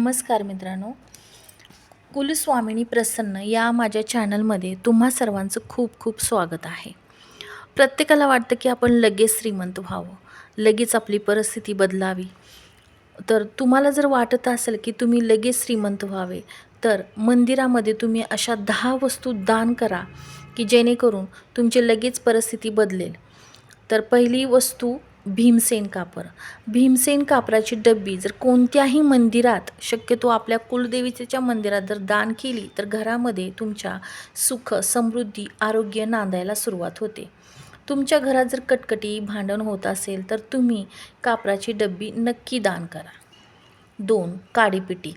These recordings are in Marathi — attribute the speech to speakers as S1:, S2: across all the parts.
S1: नमस्कार मित्रांनो, कुलस्वामिनी प्रसन्न या माझ्या चॅनलमध्ये तुम्हा सर्वांचं खूप खूप स्वागत आहे. प्रत्येकाला वाटतं की आपण लगेच श्रीमंत व्हावं, लगेच आपली परिस्थिती बदलावी. तर तुम्हाला जर वाटत असेल की तुम्ही लगेच श्रीमंत व्हावे, तर मंदिरामध्ये तुम्ही अशा 10 वस्तू दान करा की जेणेकरून तुमची लगेच परिस्थिती बदलेल. तर पहिली वस्तू भीमसेन कापर. भीमसेन कापराची डब्बी जर कोणत्याही मंदिरात, शक्यतो आपल्या कुलदेवीच्या मंदिरात जर दान केली तर घरामध्ये तुमच्या सुख, समृद्धी, आरोग्य नांदायला सुरुवात होते. तुमच्या घरात जर कटकटी, भांडण होत असेल तर तुम्ही कापराची डब्बी नक्की दान करा. 2. काडीपिटी.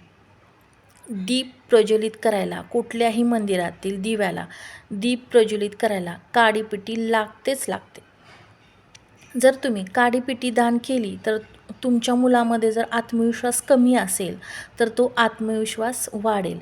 S1: दीप प्रज्वलित करायला, कुठल्याही मंदिरातील दिव्याला दीप प्रज्वलित करायला काडीपिटी लागतेच लागते. जर तुम्ही काडीपिटी दान केली तर तुमच्या मुलामध्ये जर आत्मविश्वास कमी असेल तर तो आत्मविश्वास वाढेल.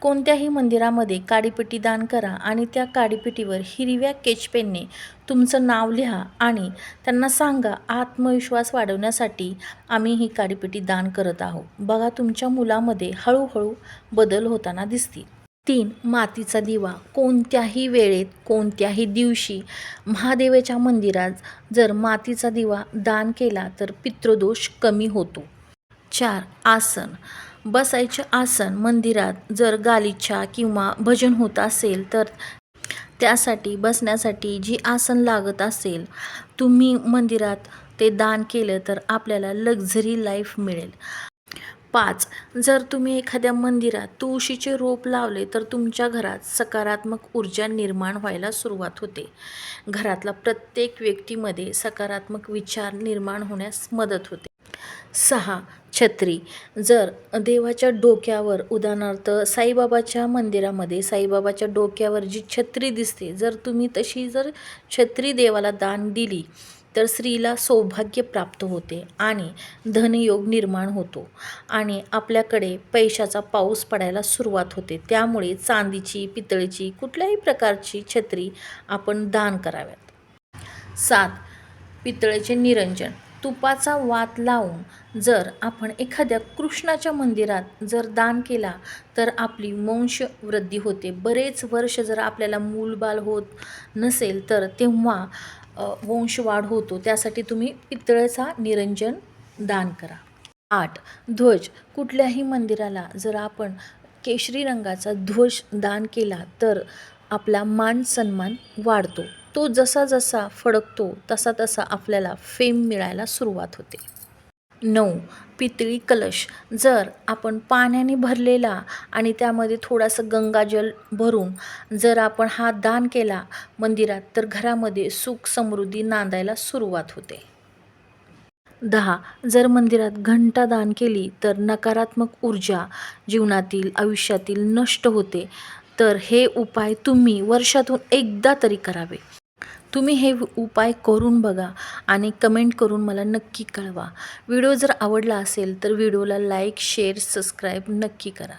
S1: कोणत्याही मंदिरामध्ये काडीपिटी दान करा आणि त्या काडीपिटीवर हिरव्या केचपेनने तुमचं नाव लिहा आणि त्यांना सांगा, आत्मविश्वास वाढवण्यासाठी आम्ही ही काडीपिटी दान करत आहोत. बघा, तुमच्या मुलामध्ये हळूहळू बदल होताना दिसतील. 3. मातीचा दिवा. कोणत्याही वेळेत, कोणत्याही दिवशी महादेवाच्या मंदिरात जर मातीचा दिवा दान केला तर पितृदोष कमी होतो. 4. आसन. बसायचे आसन. मंदिरात जर गालिचा किंवा भजन होत असेल तर त्यासाठी बसण्यासाठी जी आसन लागत असेल, तुम्ही मंदिरात ते दान केलं तर आपल्याला लक्झरी लाईफ मिळेल. 5. जर तुम्ही एखाद्या मंदिरात तुळशीचे रोप लावले तर तुमच्या घरात सकारात्मक ऊर्जा निर्माण व्हायला सुरुवात होते. घरातला प्रत्येक व्यक्तीमध्ये सकारात्मक विचार निर्माण होण्यास मदत होते. 6. छत्री. जर देवाच्या डोक्यावर, उदाहरणार्थ साईबाबाच्या मंदिरामध्ये साईबाबाच्या डोक्यावर जी छत्री दिसते, जर तुम्ही तशी जर छत्री देवाला दान दिली तर स्त्रीला सौभाग्य प्राप्त होते आणि धनयोग निर्माण होतो आणि आपल्याकडे पैशाचा पाऊस पडायला सुरुवात होते. त्यामुळे चांदीची, पितळेची, कुठल्याही प्रकारची छत्री आपण दान कराव्यात. 7. पितळेचे निरंजन. तुपाचा वात लावून जर आपण एखाद्या कृष्णाच्या मंदिरात जर दान केला तर आपली वंशवृद्धी होते. बरेच वर्ष जर आपल्याला मूलबाळ होत नसेल तर तेव्हा वंशवाढ होतो. त्यासाठी तुम्ही पितळेचा निरंजन दान करा. 8. ध्वज. कुठल्याही मंदिराला जर आपण केशरी रंगाचा ध्वज दान केला तर आपला मान सन्मान वाढतो. तो जसा जसा फडकतो तसा तसा आपल्याला फेम मिळायला सुरुवात होते. 9. पितळी कलश. जर आपण पाण्याने भरलेला आणि त्यामध्ये थोडासा गंगाजल भरून जर आपण हा दान केला मंदिरात तर घरामध्ये सुख समृद्धी नांदायला सुरुवात होते. 10. जर मंदिरात घंटा दान केली तर नकारात्मक ऊर्जा जीवनातील, आयुष्यातील नष्ट होते. तर हे उपाय तुम्ही वर्षातून एकदा तरी करावे. तुम्ही हे उपाय करून बघा आणि कमेंट करून मला नक्की कळवा. व्हिडिओ जर आवडला असेल तर व्हिडिओला लाईक, शेअर, सबस्क्राईब नक्की करा.